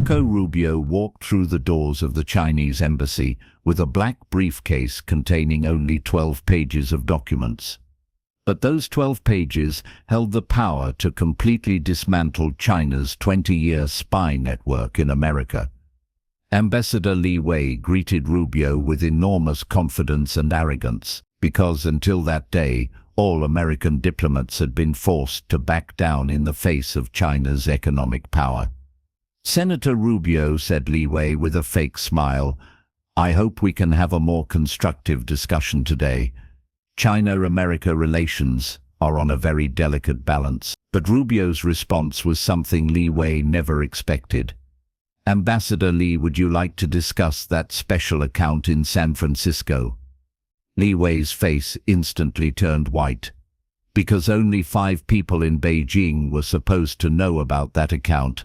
Marco Rubio walked through the doors of the Chinese embassy with a black briefcase containing only 12 pages of documents. But those 12 pages held the power to completely dismantle China's 20-year spy network in America. Ambassador Li Wei greeted Rubio with enormous confidence and arrogance, because until that day, all American diplomats had been forced to back down in the face of China's economic power. "Senator Rubio," said Li Wei with a fake smile, "I hope we can have a more constructive discussion today. China-America relations are on a very delicate balance." But Rubio's response was something Li Wei never expected. "Ambassador Li, would you like to discuss that special account in San Francisco?" Li Wei's face instantly turned white, because only 5 people in Beijing were supposed to know about that account.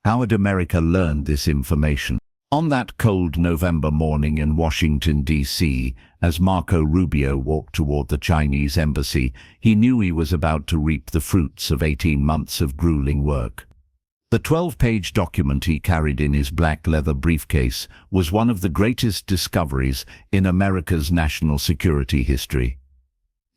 How had America learned this information? On that cold November morning in Washington, D.C., as Marco Rubio walked toward the Chinese embassy, he knew he was about to reap the fruits of 18 months of grueling work. The 12-page document he carried in his black leather briefcase was one of the greatest discoveries in America's national security history.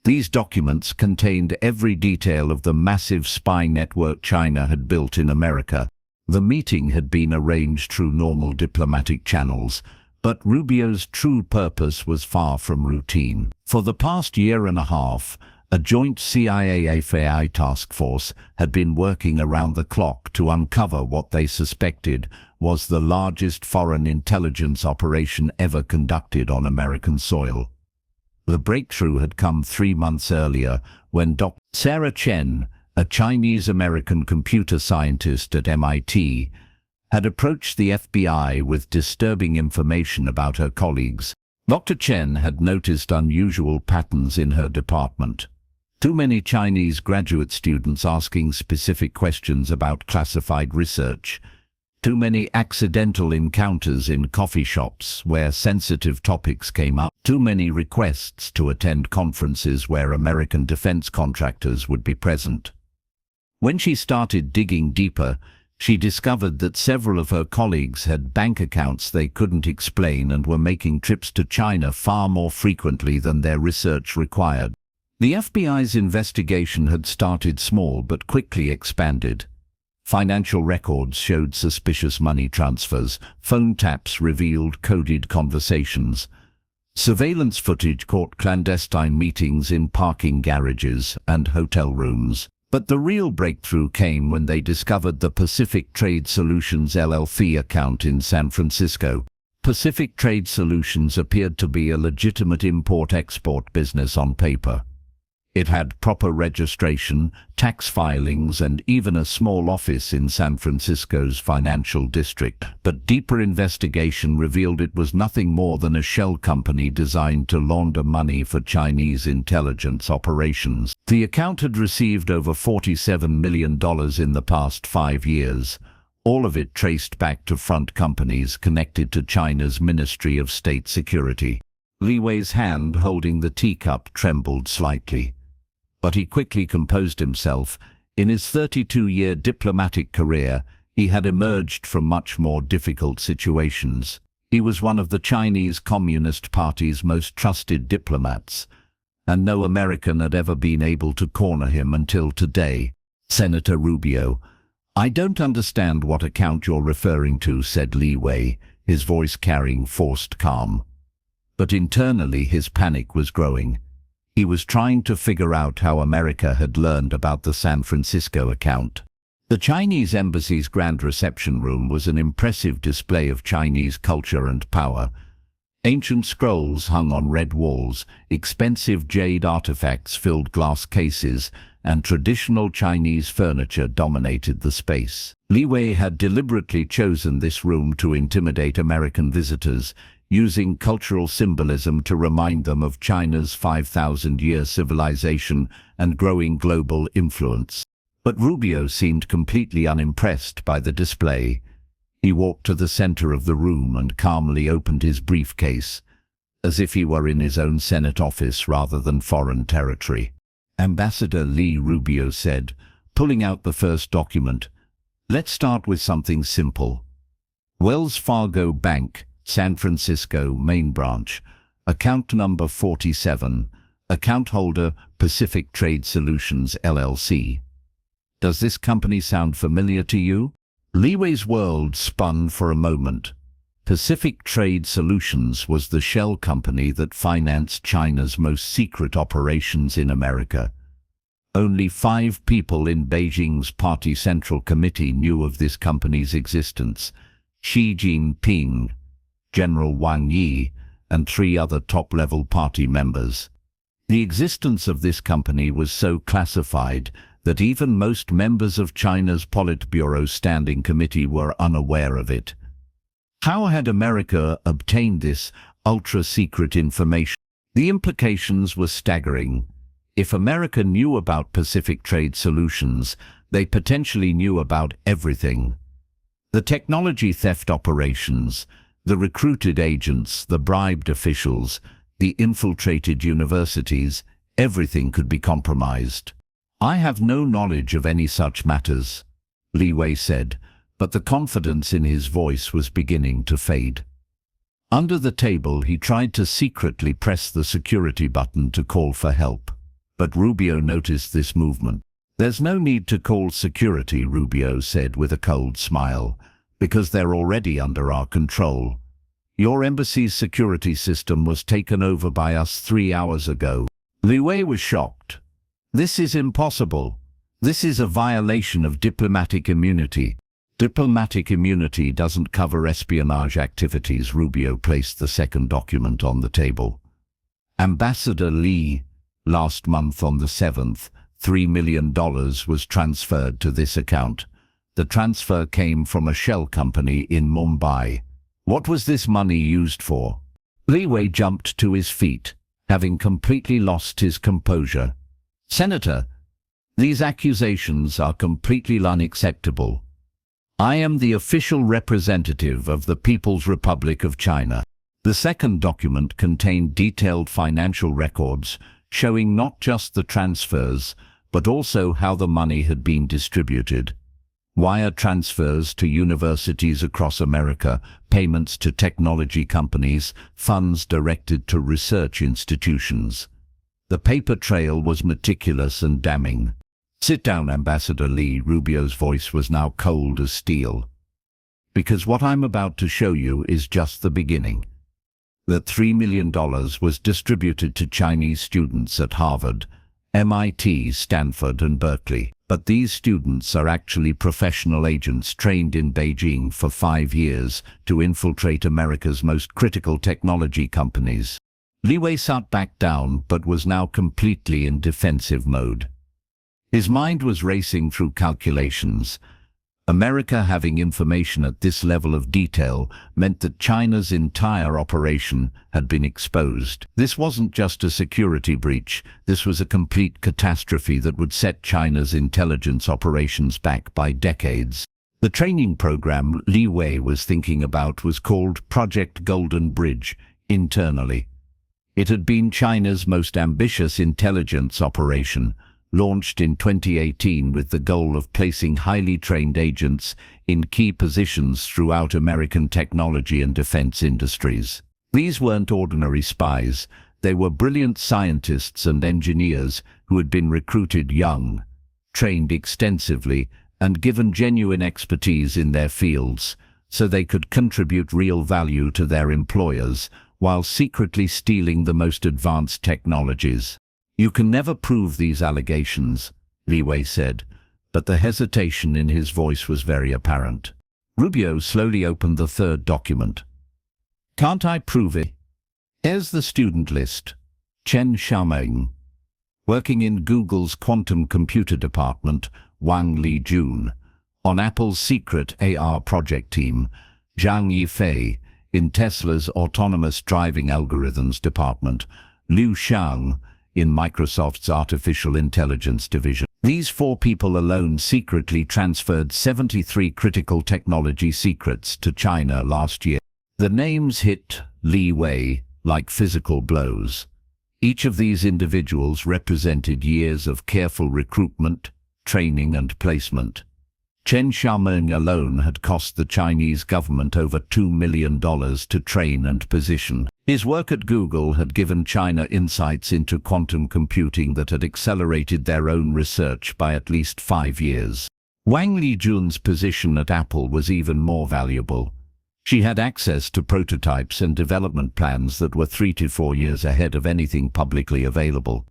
These documents contained every detail of the massive spy network China had built in America. The meeting had been arranged through normal diplomatic channels, but Rubio's true purpose was far from routine. For the past year and a half, a joint CIA-FBI task force had been working around the clock to uncover what they suspected was the largest foreign intelligence operation ever conducted on American soil. The breakthrough had come 3 months earlier when Dr. Sarah Chen, a Chinese-American computer scientist at MIT, had approached the FBI with disturbing information about her colleagues. Dr. Chen had noticed unusual patterns in her department. Too many Chinese graduate students asking specific questions about classified research. Too many accidental encounters in coffee shops where sensitive topics came up. Too many requests to attend conferences where American defense contractors would be present. When she started digging deeper, she discovered that several of her colleagues had bank accounts they couldn't explain and were making trips to China far more frequently than their research required. The FBI's investigation had started small but quickly expanded. Financial records showed suspicious money transfers, phone taps revealed coded conversations. Surveillance footage caught clandestine meetings in parking garages and hotel rooms. But the real breakthrough came when they discovered the Pacific Trade Solutions LLC account in San Francisco. Pacific Trade Solutions appeared to be a legitimate import-export business on paper. It had proper registration, tax filings, and even a small office in San Francisco's financial district. But deeper investigation revealed it was nothing more than a shell company designed to launder money for Chinese intelligence operations. The account had received over $47 million in the past 5 years, all of it traced back to front companies connected to China's Ministry of State Security. Li Wei's hand holding the teacup trembled slightly. But he quickly composed himself. In his 32-year diplomatic career, he had emerged from much more difficult situations. He was one of the Chinese Communist Party's most trusted diplomats, and no American had ever been able to corner him until today. "Senator Rubio, I don't understand what account you're referring to," said Li Wei, his voice carrying forced calm. But internally his panic was growing. He was trying to figure out how America had learned about the San Francisco account. The Chinese embassy's grand reception room was an impressive display of Chinese culture and power. Ancient scrolls hung on red walls, expensive jade artifacts filled glass cases, and traditional Chinese furniture dominated the space. Li Wei had deliberately chosen this room to intimidate American visitors, using cultural symbolism to remind them of China's 5,000-year civilization and growing global influence. But Rubio seemed completely unimpressed by the display. He walked to the center of the room and calmly opened his briefcase, as if he were in his own Senate office rather than foreign territory. "Ambassador Li," Rubio said, pulling out the first document, "let's start with something simple. Wells Fargo Bank, San Francisco, main branch. Account number 47. Account holder, Pacific Trade Solutions, LLC. Does this company sound familiar to you? Li Wei's world spun for a moment. Pacific Trade Solutions was the shell company that financed China's most secret operations in America. Only 5 people in Beijing's Party Central Committee knew of this company's existence: Xi Jinping, General Wang Yi, and 3 other top-level party members. The existence of this company was so classified that even most members of China's Politburo Standing Committee were unaware of it. How had America obtained this ultra-secret information? The implications were staggering. If America knew about Pacific Trade Solutions, they potentially knew about everything. The technology theft operations, the recruited agents, the bribed officials, the infiltrated universities, everything could be compromised. "I have no knowledge of any such matters," Li Wei said, but the confidence in his voice was beginning to fade. Under the table, he tried to secretly press the security button to call for help. But Rubio noticed this movement. "There's no need to call security," Rubio said with a cold smile, "because they're already under our control. Your embassy's security system was taken over by us 3 hours ago." Li Wei was shocked. "This is impossible. This is a violation of diplomatic immunity." "Diplomatic immunity doesn't cover espionage activities." Rubio placed the second document on the table. "Ambassador Li, last month on the 7th, $3 million was transferred to this account. The transfer came from a shell company in Mumbai. What was this money used for?" Li Wei jumped to his feet, having completely lost his composure. "Senator, these accusations are completely unacceptable. I am the official representative of the People's Republic of China." The second document contained detailed financial records showing not just the transfers, but also how the money had been distributed. Wire transfers to universities across America, payments to technology companies, funds directed to research institutions. The paper trail was meticulous and damning. "Sit down, Ambassador Li." Rubio's voice was now cold as steel. "Because what I'm about to show you is just the beginning." That $3 million was distributed to Chinese students at Harvard, MIT, Stanford, and Berkeley. But these students are actually professional agents trained in Beijing for 5 years to infiltrate America's most critical technology companies. Li Wei sat back down but was now completely in defensive mode. His mind was racing through calculations. America having information at this level of detail meant that China's entire operation had been exposed. This wasn't just a security breach, this was a complete catastrophe that would set China's intelligence operations back by decades. The training program Li Wei was thinking about was called Project Golden Bridge internally. It had been China's most ambitious intelligence operation, launched in 2018 with the goal of placing highly trained agents in key positions throughout American technology and defense industries. These weren't ordinary spies, they were brilliant scientists and engineers who had been recruited young, trained extensively, and given genuine expertise in their fields, so they could contribute real value to their employers while secretly stealing the most advanced technologies. "You can never prove these allegations," Li Wei said, but the hesitation in his voice was very apparent. Rubio slowly opened the third document. "Can't I prove it? Here's the student list. Chen Xiaoming, working in Google's quantum computer department, Wang Lijun, on Apple's secret AR project team, Zhang Yifei, in Tesla's autonomous driving algorithms department, Liu Xiang, in Microsoft's artificial intelligence division." These 4 people alone secretly transferred 73 critical technology secrets to China last year. The names hit Li Wei like physical blows. Each of these individuals represented years of careful recruitment, training, and placement. Chen Xiaoming alone had cost the Chinese government over $2 million to train and position. His work at Google had given China insights into quantum computing that had accelerated their own research by at least 5 years. Wang Lijun's position at Apple was even more valuable. She had access to prototypes and development plans that were 3 to 4 years ahead of anything publicly available.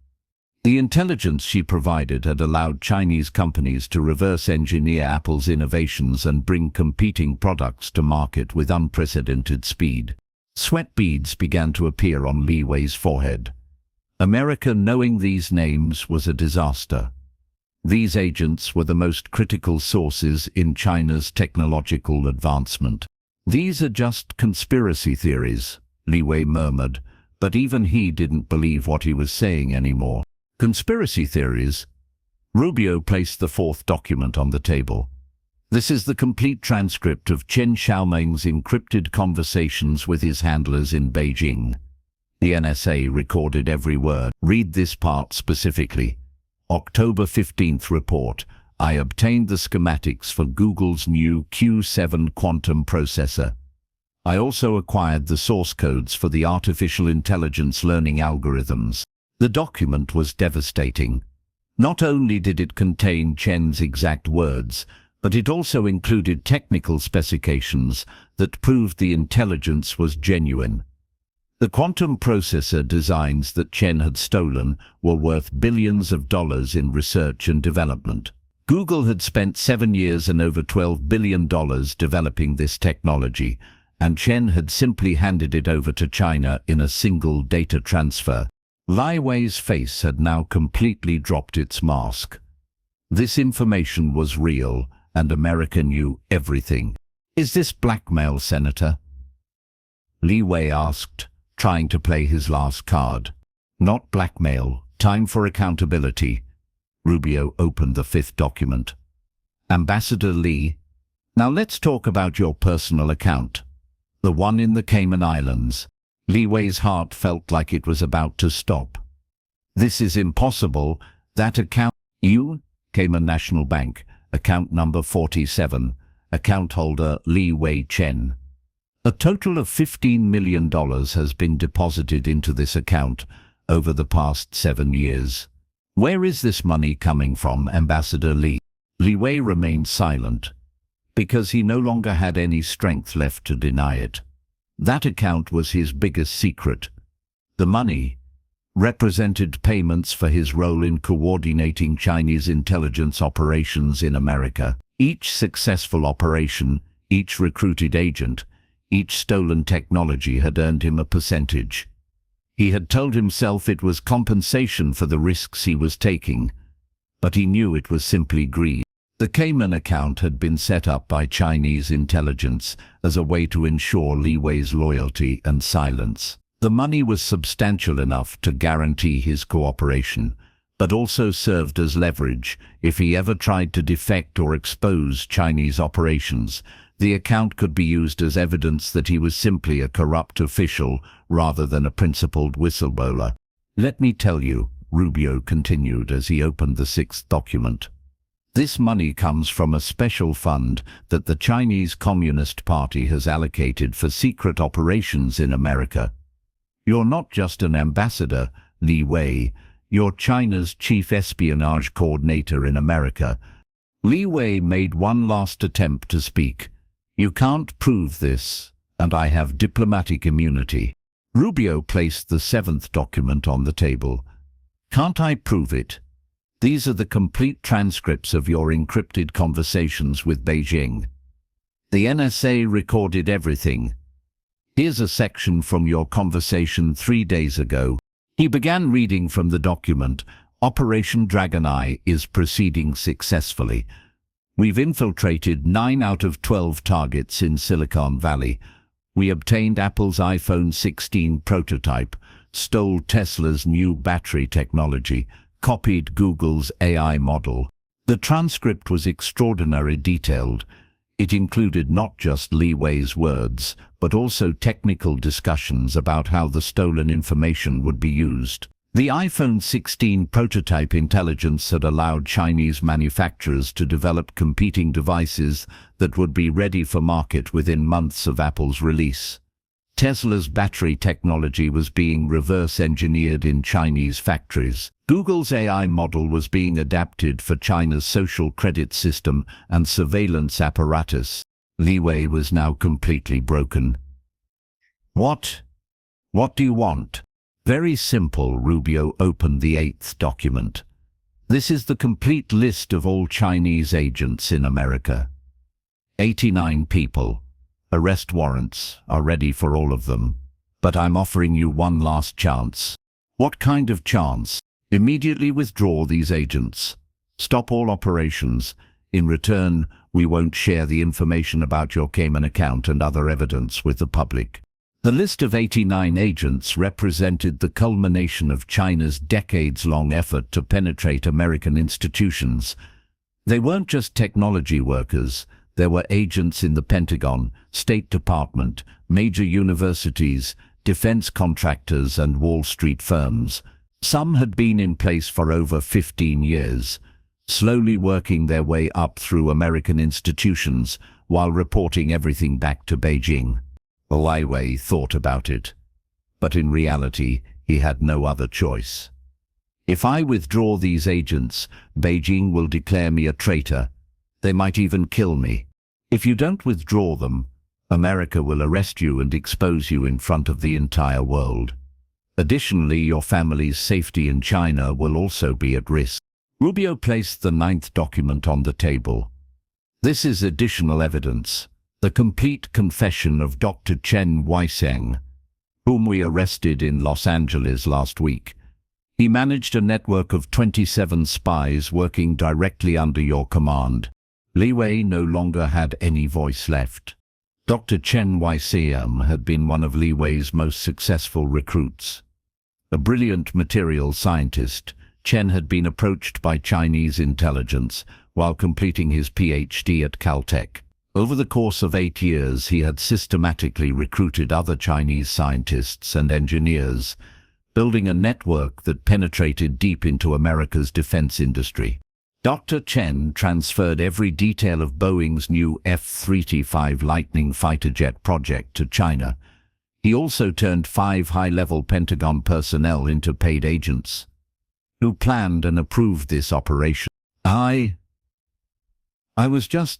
The intelligence she provided had allowed Chinese companies to reverse engineer Apple's innovations and bring competing products to market with unprecedented speed. Sweat beads began to appear on Li Wei's forehead. America knowing these names was a disaster. These agents were the most critical sources in China's technological advancement. "These are just conspiracy theories," Li Wei murmured, but even he didn't believe what he was saying anymore. "Conspiracy theories?" Rubio placed the 4th document on the table. "This is the complete transcript of Chen Xiaoming's encrypted conversations with his handlers in Beijing. The NSA recorded every word. Read this part specifically. October 15th report. I obtained the schematics for Google's new Q7 quantum processor. I also acquired the source codes for the artificial intelligence learning algorithms." The document was devastating. Not only did it contain Chen's exact words, but it also included technical specifications that proved the intelligence was genuine. The quantum processor designs that Chen had stolen were worth billions of dollars in research and development. Google had spent 7 years and over $12 billion developing this technology, and Chen had simply handed it over to China in a single data transfer. Li Wei's face had now completely dropped its mask. This information was real, and America knew everything. "Is this blackmail, Senator?" Li Wei asked, trying to play his last card. "Not blackmail. Time for accountability." Rubio opened the 5th document. "Ambassador Li, now let's talk about your personal account. The one in the Cayman Islands." Li Wei's heart felt like it was about to stop. "This is impossible. That account—" "You, Cayman National Bank, account number 47, account holder Li Wei Chen. A total of $15 million has been deposited into this account over the past 7 years. Where is this money coming from, Ambassador Li?" Li Wei remained silent, because he no longer had any strength left to deny it. That account was his biggest secret. The money represented payments for his role in coordinating Chinese intelligence operations in America. Each successful operation, each recruited agent, each stolen technology had earned him a percentage. He had told himself it was compensation for the risks he was taking, but he knew it was simply greed. The Cayman account had been set up by Chinese intelligence as a way to ensure Li Wei's loyalty and silence. The money was substantial enough to guarantee his cooperation, but also served as leverage if he ever tried to defect or expose Chinese operations. The account could be used as evidence that he was simply a corrupt official rather than a principled whistleblower. "Let me tell you," Rubio continued as he opened the 6th document. "This money comes from a special fund that the Chinese Communist Party has allocated for secret operations in America. You're not just an ambassador, Li Wei, you're China's chief espionage coordinator in America." Li Wei made one last attempt to speak. "You can't prove this, and I have diplomatic immunity." Rubio placed the 7th document on the table. "Can't I prove it? These are the complete transcripts of your encrypted conversations with Beijing. The NSA recorded everything. Here's a section from your conversation 3 days ago." He began reading from the document. "Operation Dragon Eye is proceeding successfully. We've infiltrated 9 out of 12 targets in Silicon Valley. We obtained Apple's iPhone 16 prototype, stole Tesla's new battery technology, copied Google's AI model." The transcript was extraordinarily detailed. It included not just Li Wei's words, but also technical discussions about how the stolen information would be used. The iPhone 16 prototype intelligence had allowed Chinese manufacturers to develop competing devices that would be ready for market within months of Apple's release. Tesla's battery technology was being reverse-engineered in Chinese factories. Google's AI model was being adapted for China's social credit system and surveillance apparatus. Li Wei was now completely broken. What do you want? Very simple. Rubio opened the 8th document. This is the complete list of all Chinese agents in America. 89 people. Arrest warrants are ready for all of them. But I'm offering you one last chance. What kind of chance? Immediately withdraw these agents. Stop all operations. In return, we won't share the information about your Cayman account and other evidence with the public. The list of 89 agents represented the culmination of China's decades-long effort to penetrate American institutions. They weren't just technology workers. There were agents in the Pentagon, State Department, major universities, defense contractors, and Wall Street firms. Some had been in place for over 15 years, slowly working their way up through American institutions while reporting everything back to Beijing. Li Wei thought about it, but in reality, he had no other choice. If I withdraw these agents, Beijing will declare me a traitor. They might even kill me. If you don't withdraw them, America will arrest you and expose you in front of the entire world. Additionally, your family's safety in China will also be at risk. Rubio placed the 9th document on the table. This is additional evidence. The complete confession of Dr. Chen Weisheng, whom we arrested in Los Angeles last week. He managed a network of 27 spies working directly under your command. Li Wei no longer had any voice left. Dr. Chen Weisheng had been one of Li Wei's most successful recruits. A brilliant material scientist, Chen had been approached by Chinese intelligence while completing his PhD at Caltech. Over the course of 8 years, he had systematically recruited other Chinese scientists and engineers, building a network that penetrated deep into America's defense industry. Dr. Chen transferred every detail of Boeing's new F-35 Lightning fighter jet project to China. He also turned 5 high-level Pentagon personnel into paid agents, who planned and approved this operation. I was just...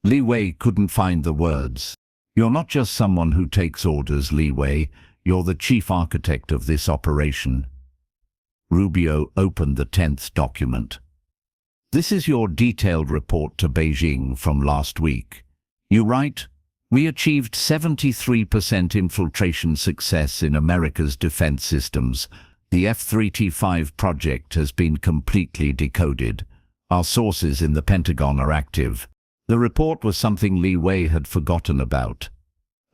Li Wei couldn't find the words. You're not just someone who takes orders, Li Wei. You're the chief architect of this operation. Rubio opened the 10th document. This is your detailed report to Beijing from last week. You write, we achieved 73% infiltration success in America's defense systems. The F-35 project has been completely decoded. Our sources in the Pentagon are active. The report was something Li Wei had forgotten about.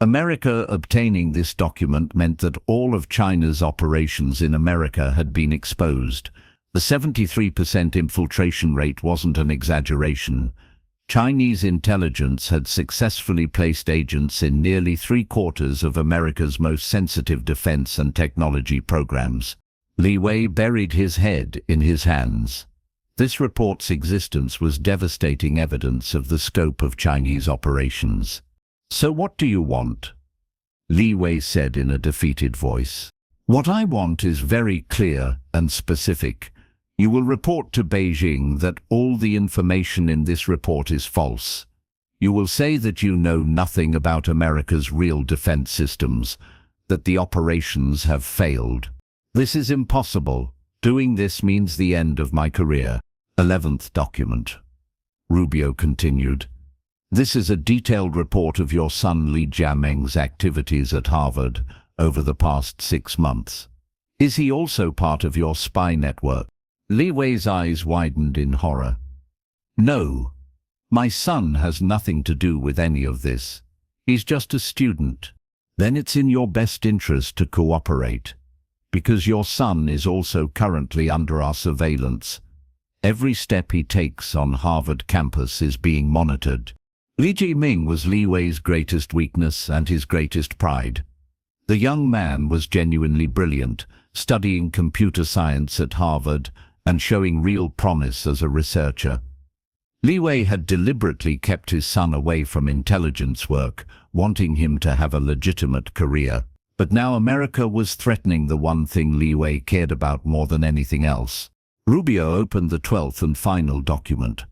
America obtaining this document meant that all of China's operations in America had been exposed. The 73% infiltration rate wasn't an exaggeration. Chinese intelligence had successfully placed agents in nearly 3/4 of America's most sensitive defense and technology programs. Li Wei buried his head in his hands. This report's existence was devastating evidence of the scope of Chinese operations. So what do you want? Li Wei said in a defeated voice. What I want is very clear and specific. You will report to Beijing that all the information in this report is false. You will say that you know nothing about America's real defense systems, that the operations have failed. This is impossible. Doing this means the end of my career. 11th document. Rubio continued. This is a detailed report of your son Li Jiameng's activities at Harvard over the past 6 months. Is he also part of your spy network? Li Wei's eyes widened in horror. No, my son has nothing to do with any of this. He's just a student. Then it's in your best interest to cooperate, because your son is also currently under our surveillance. Every step he takes on Harvard campus is being monitored. Li Jiameng was Li Wei's greatest weakness and his greatest pride. The young man was genuinely brilliant, studying computer science at Harvard and showing real promise as a researcher. Li Wei had deliberately kept his son away from intelligence work, wanting him to have a legitimate career. But now America was threatening the one thing Li Wei cared about more than anything else. Rubio opened the 12th and final document.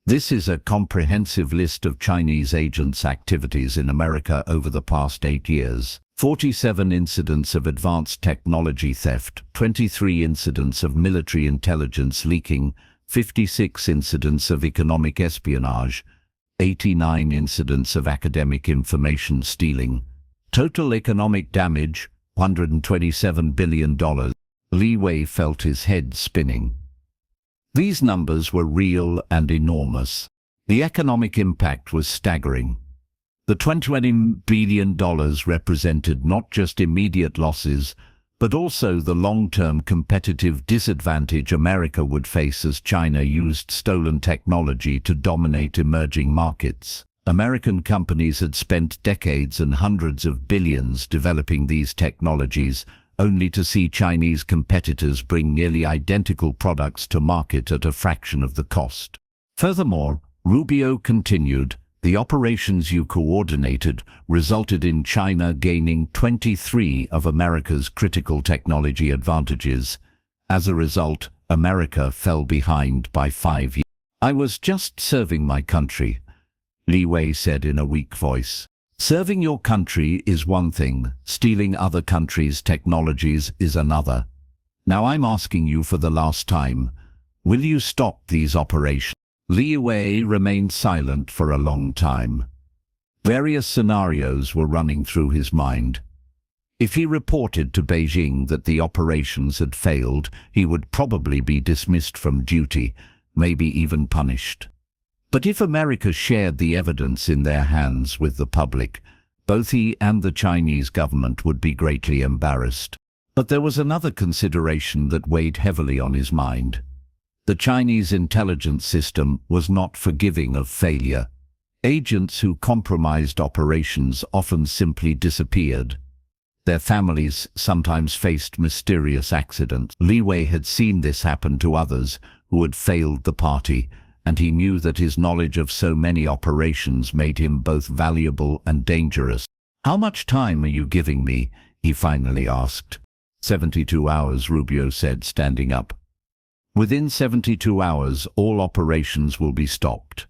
This is a comprehensive list of Chinese agents' activities in America over the past 8 years. 47 incidents of advanced technology theft, 23 incidents of military intelligence leaking, 56 incidents of economic espionage, 89 incidents of academic information stealing. Total economic damage, $127 billion. Li Wei felt his head spinning. These numbers were real and enormous. The economic impact was staggering. The $20 billion represented not just immediate losses, but also the long-term competitive disadvantage America would face as China used stolen technology to dominate emerging markets. American companies had spent decades and hundreds of billions developing these technologies, only to see Chinese competitors bring nearly identical products to market at a fraction of the cost. Furthermore, Rubio continued, the operations you coordinated resulted in China gaining 23 of America's critical technology advantages. As a result, America fell behind by 5 years. I was just serving my country, Li Wei said in a weak voice. Serving your country is one thing, stealing other countries' technologies is another. Now I'm asking you for the last time, will you stop these operations? Li Wei remained silent for a long time. Various scenarios were running through his mind. If he reported to Beijing that the operations had failed, he would probably be dismissed from duty, maybe even punished. But if America shared the evidence in their hands with the public, both he and the Chinese government would be greatly embarrassed. But there was another consideration that weighed heavily on his mind. The Chinese intelligence system was not forgiving of failure. Agents who compromised operations often simply disappeared. Their families sometimes faced mysterious accidents. Li Wei had seen this happen to others who had failed the party, and he knew that his knowledge of so many operations made him both valuable and dangerous. "How much time are you giving me?" he finally asked. 72 hours, Rubio said, standing up. Within 72 hours, all operations will be stopped.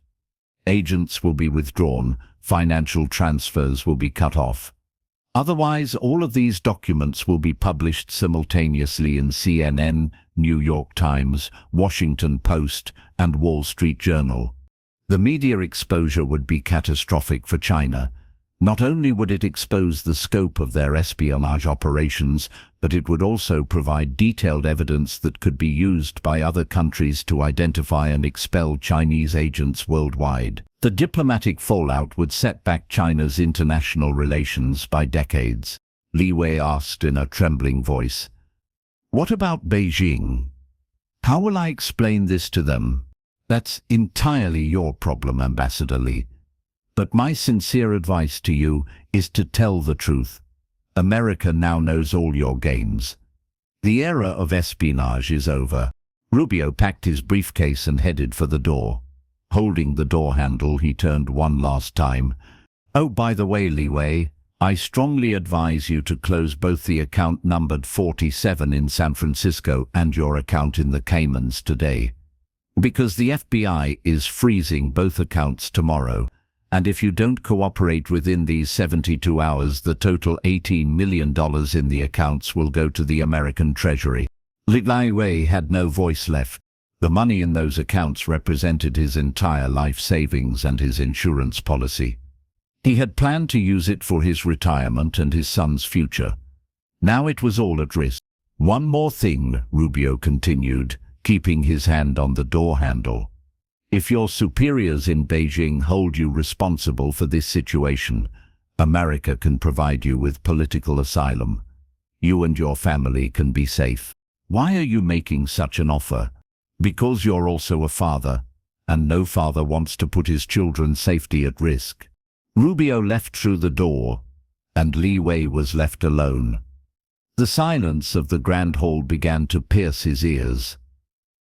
Agents will be withdrawn, financial transfers will be cut off. Otherwise, all of these documents will be published simultaneously in CNN, New York Times, Washington Post, and Wall Street Journal. The media exposure would be catastrophic for China. Not only would it expose the scope of their espionage operations, but it would also provide detailed evidence that could be used by other countries to identify and expel Chinese agents worldwide. The diplomatic fallout would set back China's international relations by decades. Li Wei asked in a trembling voice, "What about Beijing? How will I explain this to them?" "That's entirely your problem, Ambassador Li. But my sincere advice to you is to tell the truth. America now knows all your games. The era of espionage is over." Rubio packed his briefcase and headed for the door. Holding the door handle, he turned one last time. "Oh, by the way, Li Wei, I strongly advise you to close both the account numbered 47 in San Francisco and your account in the Caymans today. Because the FBI is freezing both accounts tomorrow. And if you don't cooperate within these 72 hours, the total $18 million in the accounts will go to the American Treasury." Li Wei had no voice left. The money in those accounts represented his entire life savings and his insurance policy. He had planned to use it for his retirement and his son's future. Now it was all at risk. "One more thing," Rubio continued, keeping his hand on the door handle. "If your superiors in Beijing hold you responsible for this situation, America can provide you with political asylum. You and your family can be safe." "Why are you making such an offer?" "Because you're also a father, and no father wants to put his children's safety at risk." Rubio left through the door, and Li Wei was left alone. The silence of the grand hall began to pierce his ears.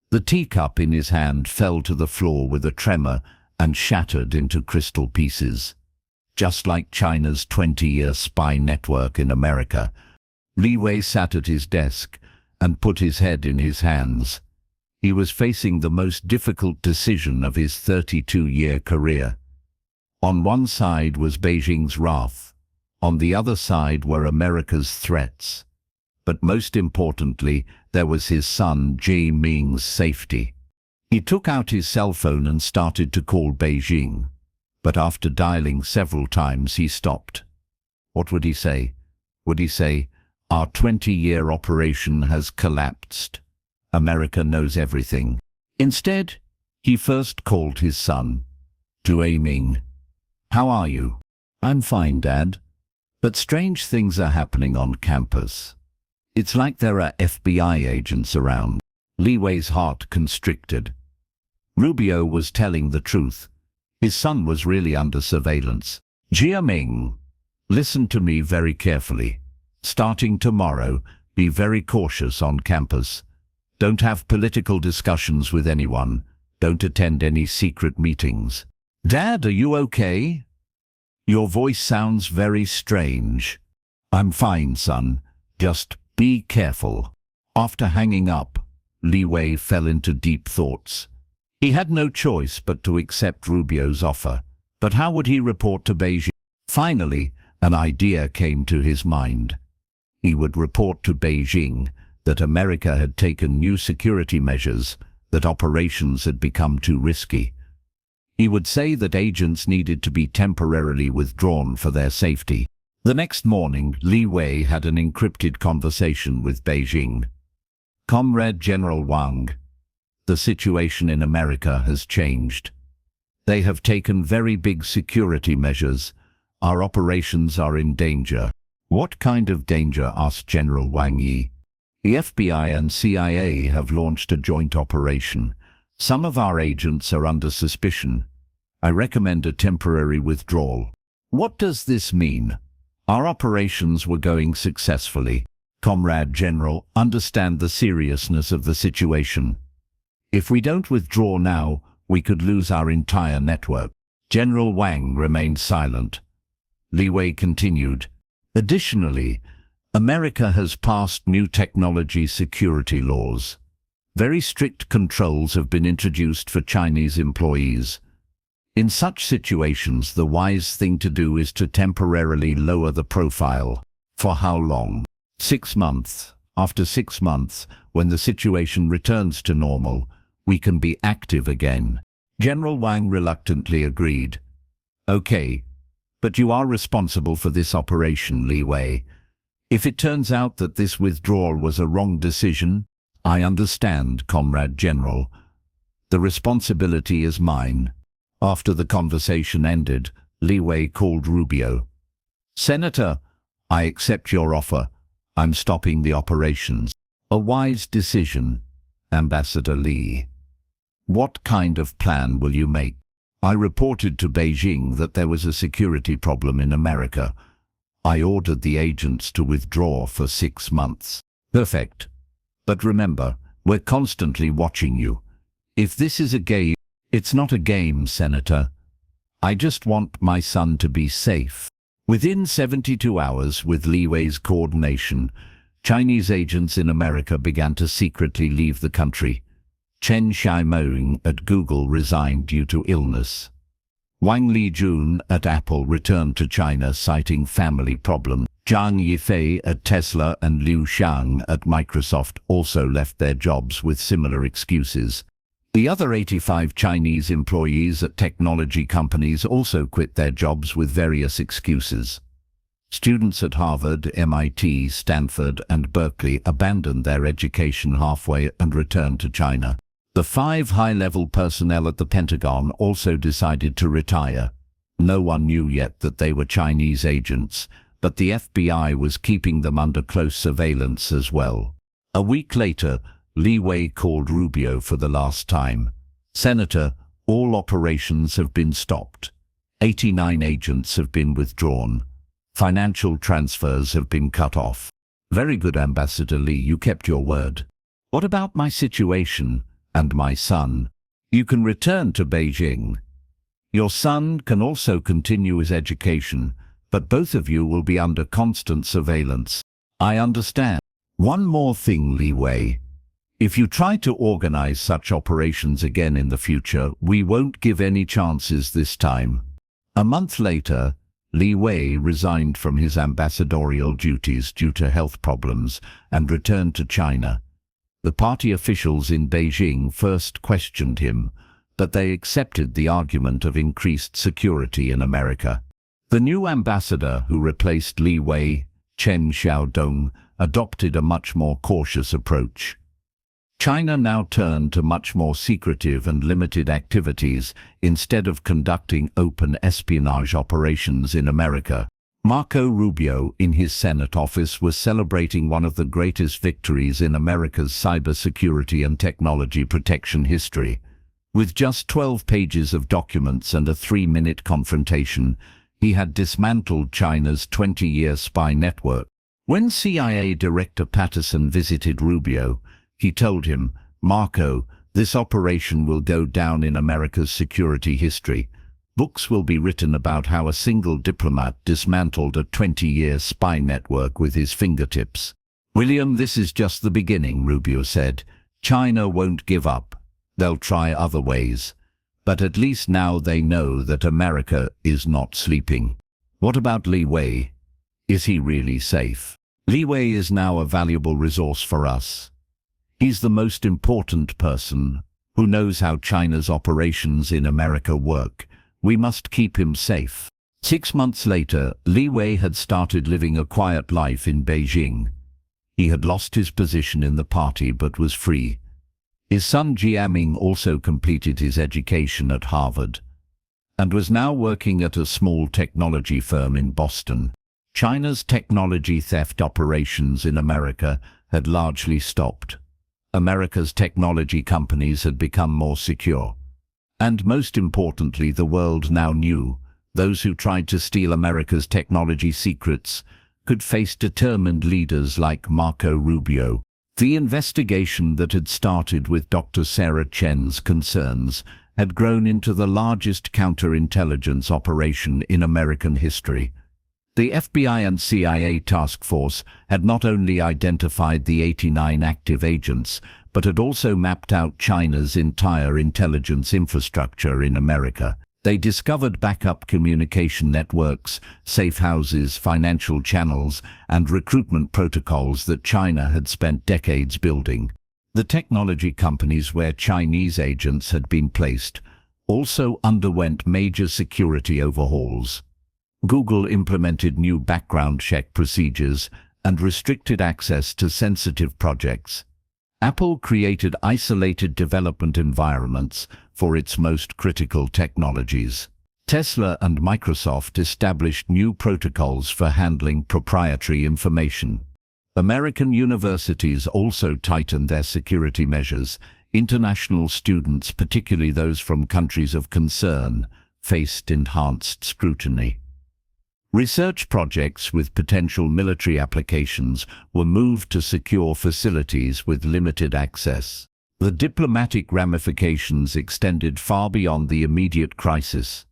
The teacup in his hand fell to the floor with a tremor and shattered into crystal pieces. Just like China's 20-year spy network in America, Li Wei sat at his desk and put his head in his hands. He was facing the most difficult decision of his 32-year career. On one side was Beijing's wrath. On the other side were America's threats. But most importantly, there was his son Ji Ming's safety. He took out his cell phone and started to call Beijing. But after dialing several times, he stopped. What would he say? Would he say, "Our 20-year operation has collapsed. America knows everything"? Instead, he first called his son. "Ji Ming, how are you?" "I'm fine, Dad. But strange things are happening on campus. It's like there are FBI agents around." Li Wei's heart constricted. Rubio was telling the truth. His son was really under surveillance. "Ji Ming, listen to me very carefully. Starting tomorrow, be very cautious on campus. Don't have political discussions with anyone. Don't attend any secret meetings." "Dad, are you okay? Your voice sounds very strange." "I'm fine, son. Just be careful." After hanging up, Li Wei fell into deep thoughts. He had no choice but to accept Rubio's offer. But how would he report to Beijing? Finally, an idea came to his mind. He would report to Beijing that America had taken new security measures, that operations had become too risky. He would say that agents needed to be temporarily withdrawn for their safety. The next morning, Li Wei had an encrypted conversation with Beijing. "Comrade General Wang, the situation in America has changed. They have taken very big security measures. Our operations are in danger." "What kind of danger?" asked General Wang Yi. "The FBI and CIA have launched a joint operation. Some of our agents are under suspicion. I recommend a temporary withdrawal." "What does this mean?" "Our operations were going successfully. Comrade General, understand the seriousness of the situation. If we don't withdraw now, we could lose our entire network." General Wang remained silent. Li Wei continued, "Additionally, America has passed new technology security laws. Very strict controls have been introduced for Chinese employees. In such situations, the wise thing to do is to temporarily lower the profile." "For how long?" 6 months. After 6 months, when the situation returns to normal, we can be active again." General Wang reluctantly agreed. "Okay, but you are responsible for this operation, Li Wei. If it turns out that this withdrawal was a wrong decision..." "I understand, Comrade General. The responsibility is mine." After the conversation ended, Li Wei called Rubio. "Senator, I accept your offer. I'm stopping the operations." "A wise decision, Ambassador Li. What kind of plan will you make?" "I reported to Beijing that there was a security problem in America. I ordered the agents to withdraw for 6 months." "Perfect. But remember, we're constantly watching you. If this is a game..." "It's not a game, Senator. I just want my son to be safe." Within 72 hours, with Li Wei's coordination, Chinese agents in America began to secretly leave the country. Chen Xiaomeng at Google resigned due to illness. Wang Lijun at Apple returned to China citing family problems. Zhang Yifei at Tesla and Liu Xiang at Microsoft also left their jobs with similar excuses. The other 85 Chinese employees at technology companies also quit their jobs with various excuses. Students at Harvard, MIT, Stanford, and Berkeley abandoned their education halfway and returned to China. The 5 high-level personnel at the Pentagon also decided to retire. No one knew yet that they were Chinese agents, but the FBI was keeping them under close surveillance as well. A week later, Li Wei called Rubio for the last time. "Senator, all operations have been stopped. 89 agents have been withdrawn. Financial transfers have been cut off. Very good, Ambassador Li, you kept your word. What about my situation and my son? You can return to Beijing. Your son can also continue his education, but both of you will be under constant surveillance. I understand. One more thing, Li Wei. If you try to organize such operations again in the future, we won't give any chances this time. A month later, Li Wei resigned from his ambassadorial duties due to health problems and returned to China. The party officials in Beijing first questioned him, but they accepted the argument of increased security in America. The new ambassador who replaced Li Wei, Chen Xiaodong, adopted a much more cautious approach. China now turned to much more secretive and limited activities instead of conducting open espionage operations in America. Marco Rubio, in his Senate office, was celebrating one of the greatest victories in America's cybersecurity and technology protection history. With just 12 pages of documents and a 3-minute confrontation, he had dismantled China's 20-year spy network. When CIA Director Patterson visited Rubio, he told him, "Marco, this operation will go down in America's security history. Books will be written about how a single diplomat dismantled a 20-year spy network with his fingertips." "William, this is just the beginning," Rubio said. "China won't give up. They'll try other ways. But at least now they know that America is not sleeping." What about Li Wei? Is he really safe? Li Wei is now a valuable resource for us. He's the most important person who knows how China's operations in America work. We must keep him safe. 6 months later, Li Wei had started living a quiet life in Beijing. He had lost his position in the party but was free. His son Jiaming also completed his education at Harvard and was now working at a small technology firm in Boston. China's technology theft operations in America had largely stopped. America's technology companies had become more secure. And most importantly, the world now knew those who tried to steal America's technology secrets could face determined leaders like Marco Rubio. The investigation that had started with Dr. Sarah Chen's concerns had grown into the largest counterintelligence operation in American history. The FBI and CIA task force had not only identified the 89 active agents, but had also mapped out China's entire intelligence infrastructure in America. They discovered backup communication networks, safe houses, financial channels, and recruitment protocols that China had spent decades building. The technology companies where Chinese agents had been placed also underwent major security overhauls. Google implemented new background check procedures and restricted access to sensitive projects. Apple created isolated development environments for its most critical technologies. Tesla and Microsoft established new protocols for handling proprietary information. American universities also tightened their security measures. International students, particularly those from countries of concern, faced enhanced scrutiny. Research projects with potential military applications were moved to secure facilities with limited access. The diplomatic ramifications extended far beyond the immediate crisis.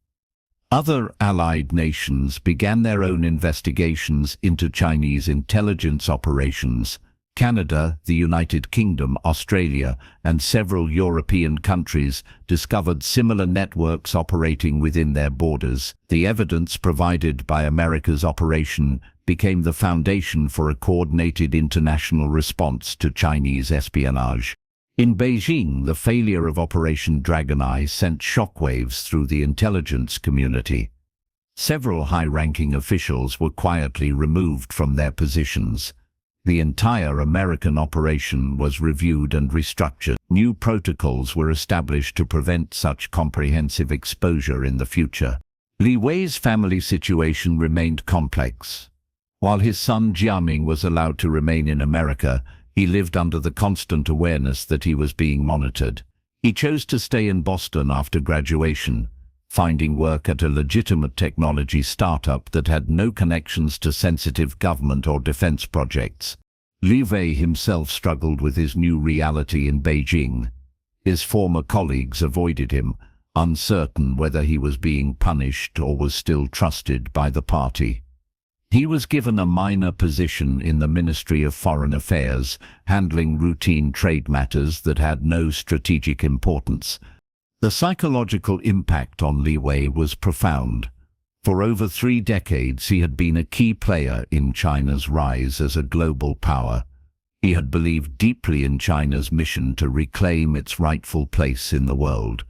Other allied nations began their own investigations into Chinese intelligence operations. Canada, the United Kingdom, Australia, and several European countries discovered similar networks operating within their borders. The evidence provided by America's operation became the foundation for a coordinated international response to Chinese espionage. In Beijing, the failure of Operation Dragon Eye sent shockwaves through the intelligence community. Several high-ranking officials were quietly removed from their positions. The entire American operation was reviewed and restructured. New protocols were established to prevent such comprehensive exposure in the future. Li Wei's family situation remained complex. While his son Jiaming was allowed to remain in America, he lived under the constant awareness that he was being monitored. He chose to stay in Boston after graduation, finding work at a legitimate technology startup that had no connections to sensitive government or defense projects. Li Wei himself struggled with his new reality in Beijing. His former colleagues avoided him, uncertain whether he was being punished or was still trusted by the party. He was given a minor position in the Ministry of Foreign Affairs, handling routine trade matters that had no strategic importance. The psychological impact on Li Wei was profound. For over 3 decades he had been a key player in China's rise as a global power. He had believed deeply in China's mission to reclaim its rightful place in the world,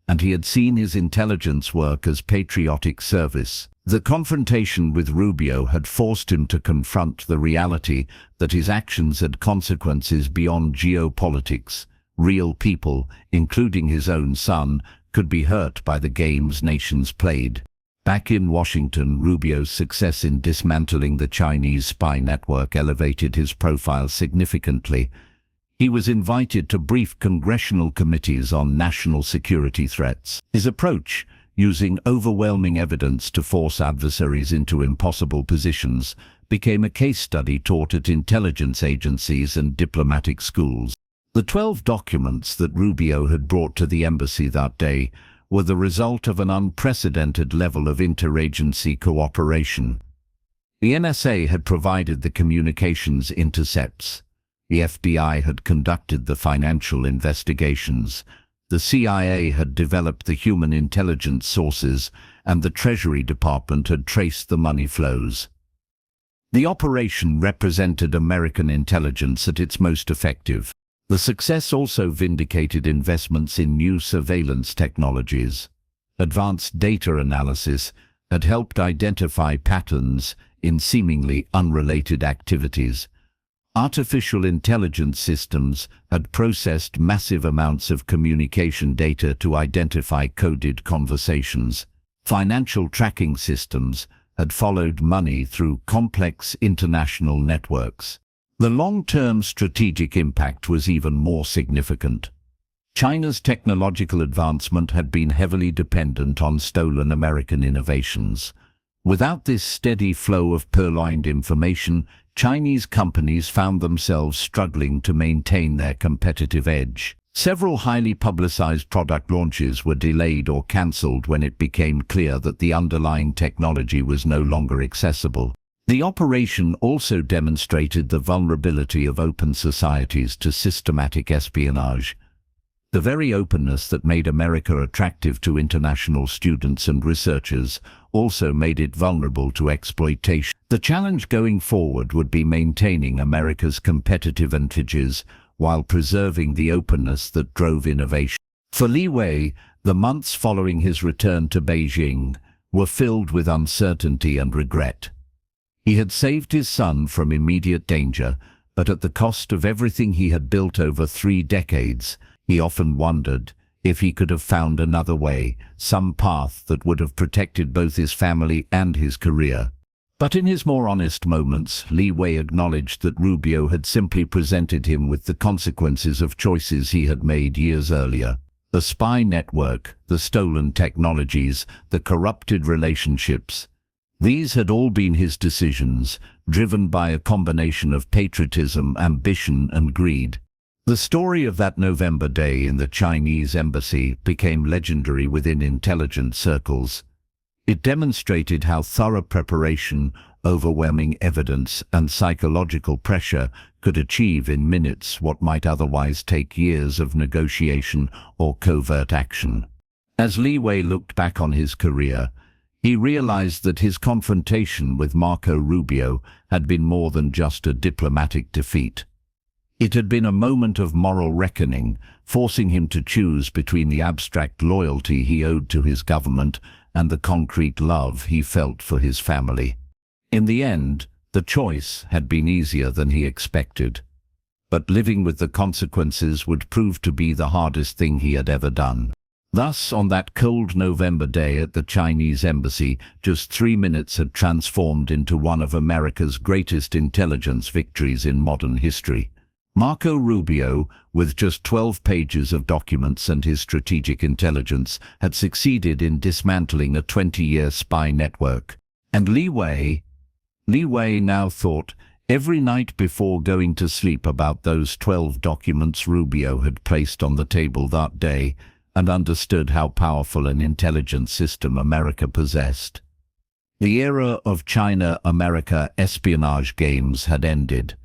and he had seen his intelligence work as patriotic service. The confrontation with Rubio had forced him to confront the reality that his actions had consequences beyond geopolitics. Real people, including his own son, could be hurt by the games nations played. Back in Washington, Rubio's success in dismantling the Chinese spy network elevated his profile significantly. He was invited to brief congressional committees on national security threats. His approach, using overwhelming evidence to force adversaries into impossible positions, became a case study taught at intelligence agencies and diplomatic schools. The 12 documents that Rubio had brought to the embassy that day were the result of an unprecedented level of interagency cooperation. The NSA had provided the communications intercepts. The FBI had conducted the financial investigations. The CIA had developed the human intelligence sources, and the Treasury Department had traced the money flows. The operation represented American intelligence at its most effective. The success also vindicated investments in new surveillance technologies. Advanced data analysis had helped identify patterns in seemingly unrelated activities. Artificial intelligence systems had processed massive amounts of communication data to identify coded conversations. Financial tracking systems had followed money through complex international networks. The long-term strategic impact was even more significant. China's technological advancement had been heavily dependent on stolen American innovations. Without this steady flow of purloined information, Chinese companies found themselves struggling to maintain their competitive edge. Several highly publicized product launches were delayed or cancelled when it became clear that the underlying technology was no longer accessible. The operation also demonstrated the vulnerability of open societies to systematic espionage. The very openness that made America attractive to international students and researchers also made it vulnerable to exploitation. The challenge going forward would be maintaining America's competitive advantages while preserving the openness that drove innovation. For Li Wei, the months following his return to Beijing were filled with uncertainty and regret. He had saved his son from immediate danger, but at the cost of everything he had built over 3 decades. He often wondered if he could have found another way, some path that would have protected both his family and his career. But in his more honest moments, Li Wei acknowledged that Rubio had simply presented him with the consequences of choices he had made years earlier. The spy network, the stolen technologies, the corrupted relationships. These had all been his decisions, driven by a combination of patriotism, ambition, and greed. The story of that November day in the Chinese embassy became legendary within intelligence circles. It demonstrated how thorough preparation, overwhelming evidence, and psychological pressure could achieve in minutes what might otherwise take years of negotiation or covert action. As Li Wei looked back on his career, he realized that his confrontation with Marco Rubio had been more than just a diplomatic defeat. It had been a moment of moral reckoning, forcing him to choose between the abstract loyalty he owed to his government and the concrete love he felt for his family. In the end, the choice had been easier than he expected, but living with the consequences would prove to be the hardest thing he had ever done. Thus, on that cold November day at the Chinese embassy, just 3 minutes had transformed into one of America's greatest intelligence victories in modern history. Marco Rubio, with just 12 pages of documents and his strategic intelligence, had succeeded in dismantling a 20-year spy network. And Li Wei now thought, Every night before going to sleep about those 12 documents Rubio had placed on the table that day, and understood how powerful an intelligence system America possessed. The era of China-America espionage games had ended.